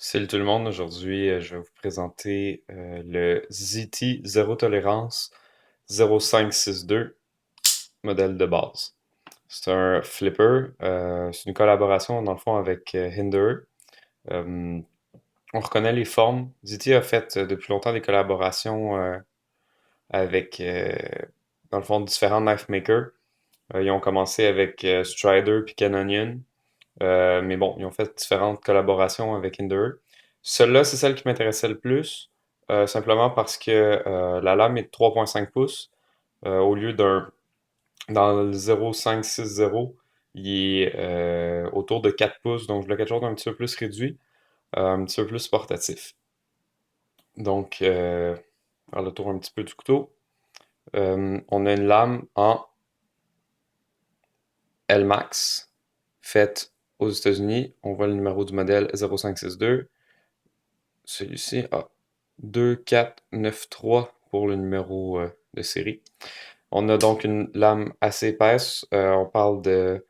Salut tout le monde, aujourd'hui je vais vous présenter le ZT Zéro Tolérance 0562 modèle de base. C'est un flipper, c'est une collaboration dans le fond avec Hinder. Euh, on reconnaît les formes. ZT a fait depuis longtemps des collaborations avec dans le fond différents knife makers. Ils ont commencé avec Strider puis Canonian. Mais bon, ils ont fait différentes collaborations avec Hinderer. Celle-là, c'est celle qui m'intéressait le plus, simplement parce que la lame est de 3,5 pouces au lieu d'un dans le 0,560, il est autour de 4 pouces, donc je voulais quelque chose d'un petit peu plus réduit, un petit peu plus portatif. Donc, faire le tour un petit peu du couteau. On a une lame en L-Max, faite aux États-Unis. On voit le numéro du modèle 0562. Celui-ci a 2493 pour le numéro de série. On a donc une lame assez épaisse. On parle de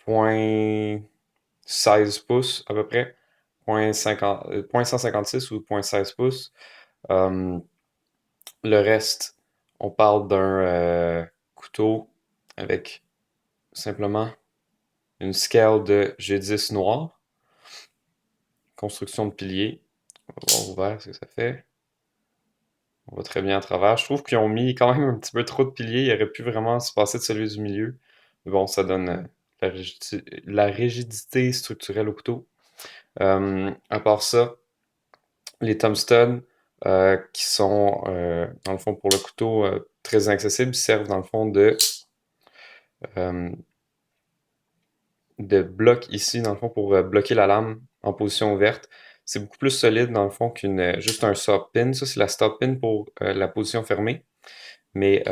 0,16 pouces à peu près. 0,156 ou 0,16 pouces. Euh, le reste, on parle d'un couteau avec simplement une scale de G10 noir. Construction de pilier. On va voir ouvert ce que ça fait. On va très bien à travers. Je trouve qu'ils ont mis quand même un petit peu trop de piliers. Il aurait pu vraiment se passer de celui du milieu. Mais bon, ça donne la rigidité structurelle au couteau. À part ça, les thumb studs, qui sont, dans le fond, pour le couteau, très accessibles, servent dans le fond euh, de bloc ici, dans le fond, pour bloquer la lame en position ouverte. C'est beaucoup plus solide, dans le fond, qu'une juste un stop pin. Ça, c'est la stop pin pour la position fermée. Mais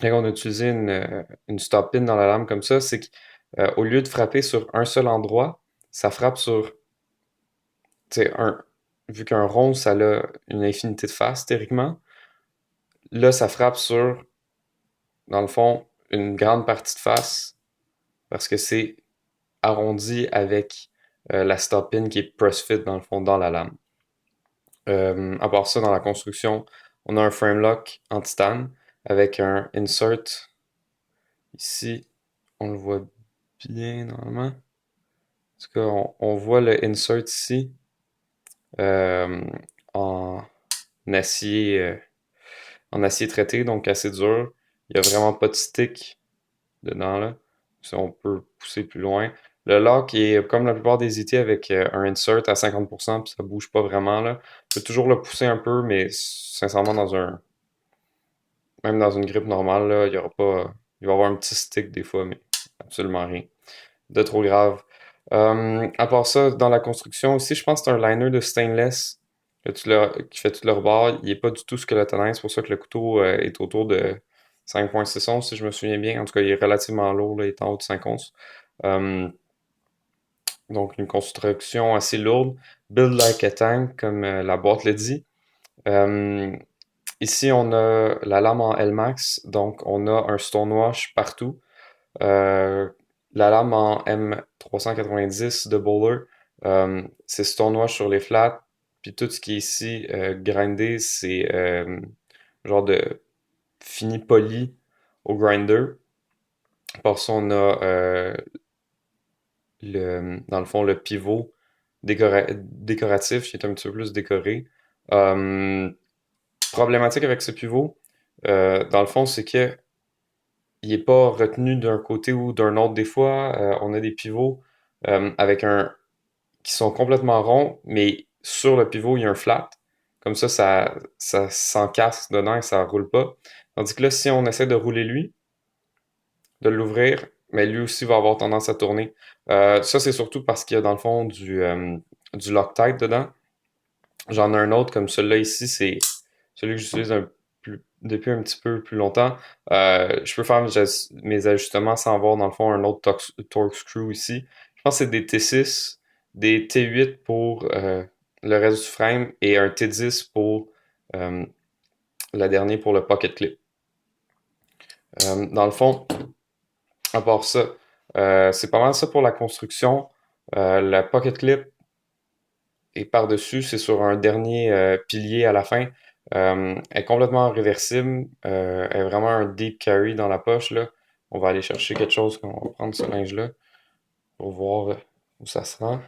quand on a utilisé une stop pin dans la lame comme ça, c'est qu'au lieu de frapper sur un seul endroit, ça frappe sur, tu sais, vu qu'un rond, ça a une infinité de faces, théoriquement. Là, ça frappe sur, dans le fond, une grande partie de face, parce que c'est arrondi avec la stop pin qui est press fit, dans le fond, dans la lame. À part ça, dans la construction, on a un frame lock en titane avec un insert ici. On le voit bien normalement. En tout cas, on voit le insert ici euh, en acier, en acier traité, donc assez dur. Il n'y a vraiment pas de stick dedans là. Si on peut pousser plus loin. Le lock est comme la plupart des IT avec un insert à 50%, puis ça bouge pas vraiment là. On peut toujours le pousser un peu, mais sincèrement même dans une grippe normale là, il y aura pas, il va y avoir un petit stick des fois, mais absolument rien de trop grave. À part ça, dans la construction aussi, je pense que c'est un liner de stainless qui fait tout le rebord. Il n'est pas du tout squeletonnant, c'est pour ça que le couteau est autour de 5,6 onces, si je me souviens bien. En tout cas, il est relativement lourd, là, il est en haut de 5 onces. Euh, donc, une construction assez lourde. Build like a tank, comme la boîte le dit. Euh, Ici, on a la lame en L-Max, donc on a un stonewash partout. Euh, la lame en M390 de Bowler, c'est stonewash sur les flats, puis tout ce qui est ici grindé, c'est genre de fini poli au grinder. Par ça, on a dans le fond le pivot décoratif qui est un petit peu plus décoré. Euh, Problématique avec ce pivot, dans le fond, c'est que il n'est pas retenu d'un côté ou d'un autre. Des fois, on a des pivots avec qui sont complètement ronds, mais sur le pivot, il y a un flat. Comme ça s'encasse dedans et ça roule pas. Tandis que là, si on essaie de rouler lui, de l'ouvrir, mais lui aussi va avoir tendance à tourner. Ça, c'est surtout parce qu'il y a dans le fond du Loctite dedans. J'en ai un autre comme celui-là ici, c'est celui que j'utilise depuis un petit peu plus longtemps. Je peux faire mes ajustements sans avoir dans le fond un autre torque screw ici. Je pense que c'est des T6, des T8 pour le reste du frame et un T10 pour euh, la dernière pour le pocket clip. Dans le fond, à part ça, c'est pas mal ça pour la construction. La pocket clip, Et par-dessus, c'est sur un dernier pilier à la fin. Elle est complètement réversible. Elle est vraiment un deep carry dans la poche, là. On va aller chercher quelque chose, on va prendre ce linge-là pour voir où ça se rend.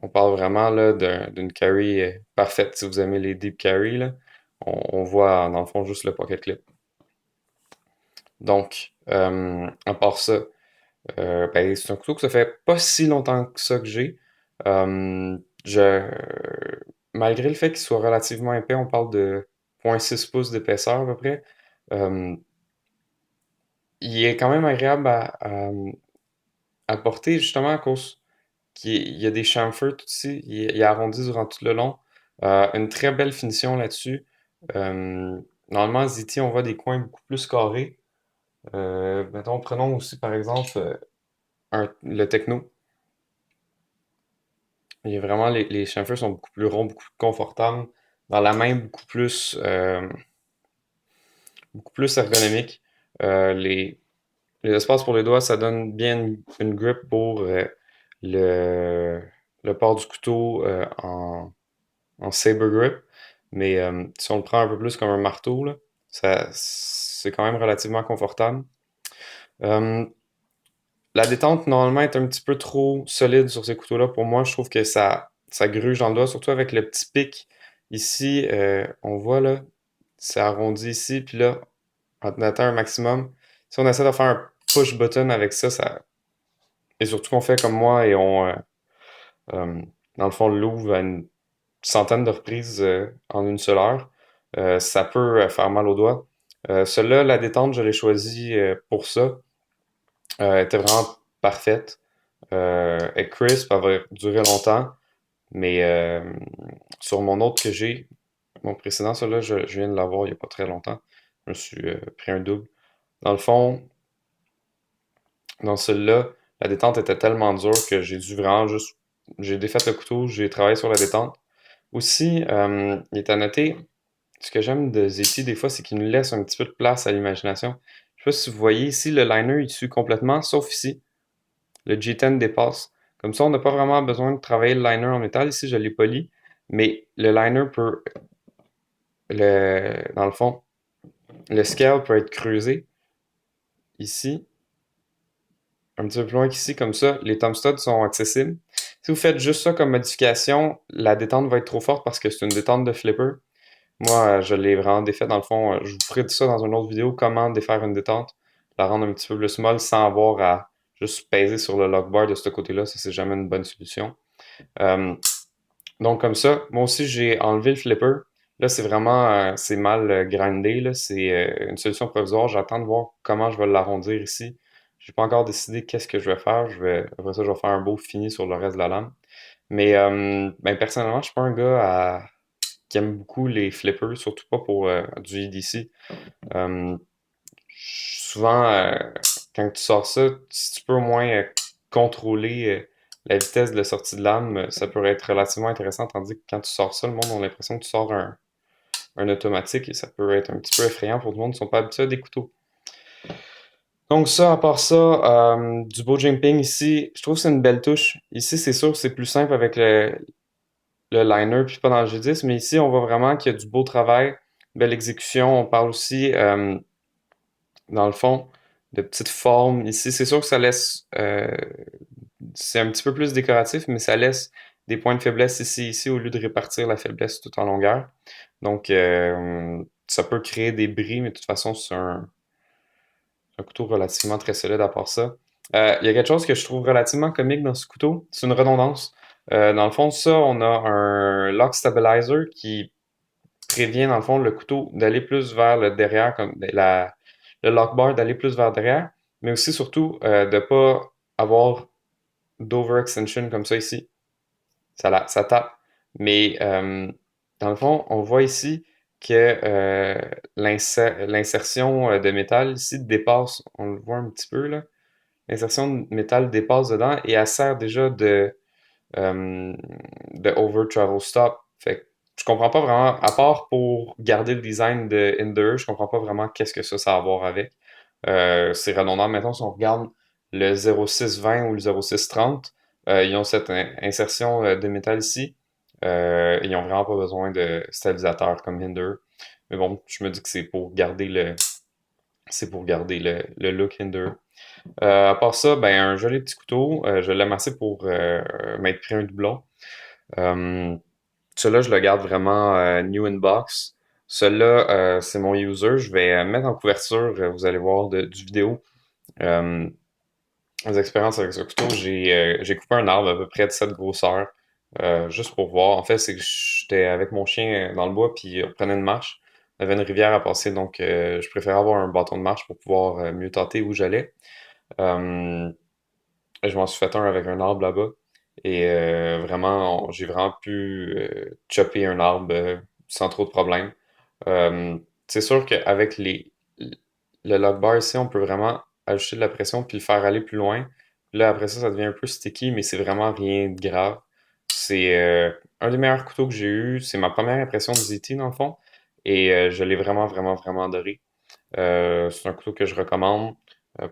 On parle vraiment là d'une carry parfaite si vous aimez les deep carry, là. On voit dans le fond juste le pocket clip. Donc, à part ça, ben, c'est un couteau que ça fait pas si longtemps que ça que j'ai. Euh, je, malgré le fait qu'il soit relativement épais, on parle de 0,6 pouces d'épaisseur à peu près. euh, il est quand même agréable à porter justement à cause qu'il y a des chamfers tout ici. Il est arrondi durant tout le long. Une très belle finition là-dessus. Euh, Normalement, ZT, on voit des coins beaucoup plus carrés. Mettons, prenons aussi par exemple le Techno. Il y a vraiment les chamfers sont beaucoup plus ronds, beaucoup plus confortables. Dans la main, beaucoup plus ergonomique. Les espaces pour les doigts, ça donne bien une grip pour le, le port du couteau en saber grip. Mais si on le prend un peu plus comme un marteau, là, c'est quand même relativement confortable. Euh, la détente, normalement, est un petit peu trop solide sur ces couteaux-là. Pour moi, je trouve que ça gruge dans le doigt, surtout avec le petit pic. Ici, on voit là, c'est arrondi ici, puis là, on atteint un maximum. Si on essaie de faire un push button avec ça, et surtout qu'on fait comme moi et euh, dans le fond, l'ouvre à une centaine de reprises en une seule heure, ça peut faire mal aux doigts. Celle-là, la détente, je l'ai choisi pour ça. Elle était vraiment parfaite. Elle est crisp, elle va durer longtemps. Mais sur mon autre que j'ai, mon précédent, celui-là, je viens de l'avoir il n'y a pas très longtemps. Je me suis pris un double. Dans le fond, dans celui-là, la détente était tellement dure que j'ai dû vraiment juste. J'ai défait le couteau, j'ai travaillé sur la détente. Aussi, il est à noter, ce que j'aime de Zeti des fois, c'est qu'il nous laisse un petit peu de place à l'imagination. Je sais pas si vous voyez ici, le liner il tue complètement, sauf ici. Le G10 dépasse. Comme ça, on n'a pas vraiment besoin de travailler le liner en métal. Ici, je l'ai poli. Mais le liner peut, dans le fond, le scale peut être creusé ici, un petit peu plus loin qu'ici, comme ça. Les thumb studs sont accessibles. Si vous faites juste ça comme modification, la détente va être trop forte parce que c'est une détente de flipper. Moi, je l'ai vraiment défait dans le fond. Je vous ferai de ça dans une autre vidéo, comment défaire une détente, la rendre un petit peu plus molle sans avoir à juste peser sur le lock bar de ce côté-là. Ça, c'est jamais une bonne solution. Euh, donc comme ça, moi aussi j'ai enlevé le flipper. Là, c'est vraiment c'est mal grindé, là. C'est une solution provisoire. J'attends de voir comment je vais l'arrondir ici. J'ai pas encore décidé qu'est-ce que je vais faire. Après ça, je vais faire un beau fini sur le reste de la lame. Mais ben, personnellement, je suis pas un gars qui aime beaucoup les flippers, surtout pas pour du EDC. Euh, Souvent, quand tu sors ça, si tu peux au moins contrôler la vitesse de la sortie de lame, ça pourrait être relativement intéressant, tandis que quand tu sors ça, le monde a l'impression que tu sors un automatique et ça peut être un petit peu effrayant pour tout le monde qui ne sont pas habitués à des couteaux. Donc ça, à part ça, du bow jumping ici, je trouve que c'est une belle touche. Ici, c'est sûr que c'est plus simple avec le liner puis pas dans le G10, mais ici, on voit vraiment qu'il y a du beau travail, belle exécution. On parle aussi dans le fond, de petites formes. Ici, c'est sûr que ça laisse, c'est un petit peu plus décoratif, mais ça laisse des points de faiblesse ici, au lieu de répartir la faiblesse tout en longueur. Donc, ça peut créer des bris, mais de toute façon, c'est un couteau relativement très solide à part ça. Il y a quelque chose que je trouve relativement comique dans ce couteau, c'est une redondance. Dans le fond, ça, on a un lock stabilizer qui prévient, dans le fond, le couteau d'aller plus vers le derrière, comme le lock bar d'aller plus vers derrière, mais aussi surtout de pas avoir d'overextension comme ça ici. Ça tape. Mais dans le fond, on voit ici que l'insertion de métal ici dépasse, on le voit un petit peu là, l'insertion de métal dépasse dedans et elle sert déjà euh, de over travel stop. Fait que je comprends pas vraiment, à part pour garder le design de Ender, je comprends pas vraiment qu'est-ce que ça a à voir avec. C'est redondant. Mettons, si on regarde le 0620 ou le 0630, Ils ont cette insertion de métal ici. Ils ont vraiment pas besoin de stabilisateur comme Hinder. Mais bon, je me dis que c'est pour garder le look Hinder. À part ça, ben un joli petit couteau. Je l'aime assez pour m'être pris un doublon. Euh, Celui-là, je le garde vraiment new in box. Celui-là, c'est mon user. Je vais mettre en couverture, vous allez voir du vidéo. Euh, les expériences avec ce couteau, j'ai coupé un arbre à peu près de cette grosseur, juste pour voir. En fait, c'est que j'étais avec mon chien dans le bois, puis on prenait une marche. On avait une rivière à passer, donc je préférais avoir un bâton de marche pour pouvoir mieux tenter où j'allais. Euh, je m'en suis fait un avec un arbre là-bas. Et vraiment, j'ai vraiment pu chopper un arbre sans trop de problèmes. Euh, c'est sûr qu'avec le lock bar ici, on peut vraiment ajouter de la pression puis le faire aller plus loin. Là, après ça, ça devient un peu sticky, mais c'est vraiment rien de grave. C'est un des meilleurs couteaux que j'ai eu. C'est ma première impression de ZT, dans le fond. Et je l'ai vraiment, vraiment, vraiment adoré. C'est un couteau que je recommande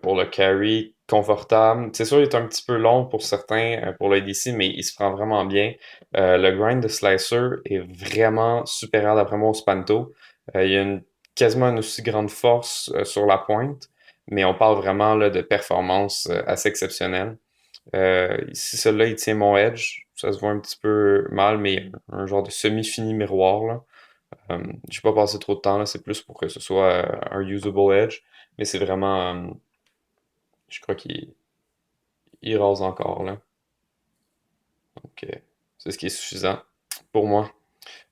pour le carry confortable. C'est sûr, il est un petit peu long pour certains, pour l'ADC, mais il se prend vraiment bien. Le grind de Slicer est vraiment supérieur d'après moi au Spanto. Il y a quasiment une aussi grande force sur la pointe, mais on parle vraiment là, de performance assez exceptionnelle. Ici, celui-là, il tient mon edge. Ça se voit un petit peu mal, mais un genre de semi-fini miroir, là. J'ai pas passé trop de temps là, c'est plus pour que ce soit un usable edge, mais c'est vraiment, je crois qu'il rase encore là. Donc c'est ce qui est suffisant pour moi.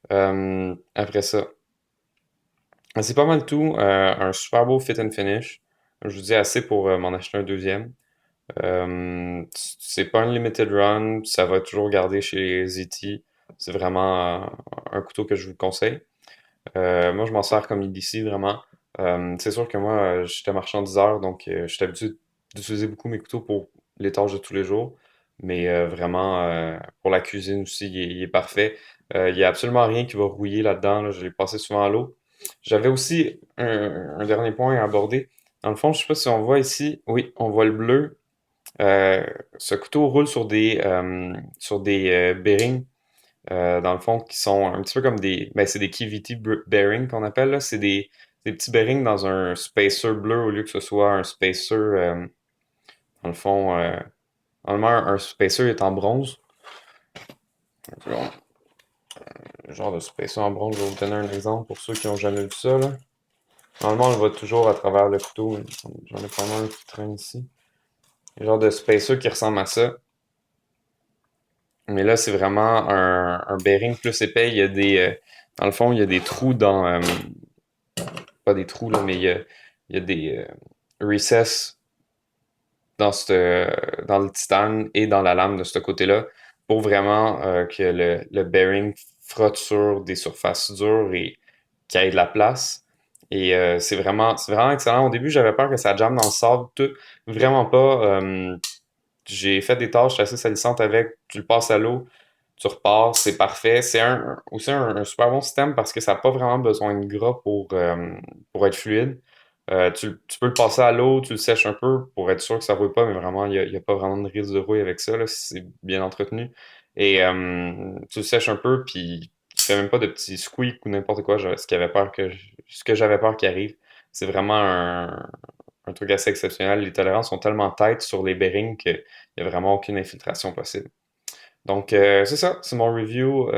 Après ça, c'est pas mal tout. Un super beau fit and finish. Je vous dis assez pour m'en acheter un deuxième. C'est pas un limited run, ça va toujours garder chez ZT. C'est vraiment un couteau que je vous conseille. Moi, je m'en sers comme IDC, vraiment. C'est sûr que moi, j'étais marchandiseur, donc je suis habitué d'utiliser beaucoup mes couteaux pour les tâches de tous les jours. Mais vraiment, pour la cuisine aussi, il est parfait. Il n'y a absolument rien qui va rouiller là-dedans, là. Je l'ai passé souvent à l'eau. J'avais aussi un dernier point à aborder. Dans le fond, je sais pas si on voit ici. Oui, on voit le bleu. Euh, Ce couteau roule sur des bearings dans le fond, qui sont un petit peu comme ben, c'est des KVT bearings qu'on appelle, là. C'est des petits bearings dans un spacer bleu au lieu que ce soit un spacer, dans le fond, normalement, un spacer est en bronze. Le genre de spacer en bronze, je vais vous donner un exemple pour ceux qui n'ont jamais vu ça, là. Normalement, on le voit toujours à travers le couteau. J'en ai pas mal un qui traîne ici. Le genre de spacer qui ressemble à ça. Mais là, c'est vraiment un bearing plus épais. Dans le fond, il y a des trous pas des trous, là, mais il y a des recess dans le titane et dans la lame de ce côté-là pour vraiment que le bearing frotte sur des surfaces dures et qu'il y ait de la place. Et c'est vraiment excellent. Au début, j'avais peur que ça jamme dans le sable, tout. Vraiment pas. J'ai fait des tâches assez salissantes avec. Tu le passes à l'eau, tu repars, c'est parfait. C'est aussi un super bon système parce que ça n'a pas vraiment besoin de gras pour être fluide. Tu peux le passer à l'eau, tu le sèches un peu pour être sûr que ça ne rouille pas, mais vraiment, il y a pas vraiment de risque de rouille avec ça, là, si c'est bien entretenu. Et tu le sèches un peu, puis tu fais même pas de petits squeaks ou n'importe quoi, ce que j'avais peur qu'il arrive. C'est vraiment un truc assez exceptionnel. Les tolérances sont tellement tight sur les bearings qu'il n'y a vraiment aucune infiltration possible. Donc, c'est ça, c'est mon review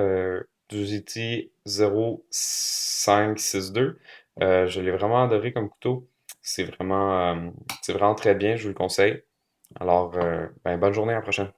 du GT 0562. Je l'ai vraiment adoré comme couteau. C'est vraiment, c'est vraiment très bien, je vous le conseille. Alors, ben, bonne journée, à la prochaine.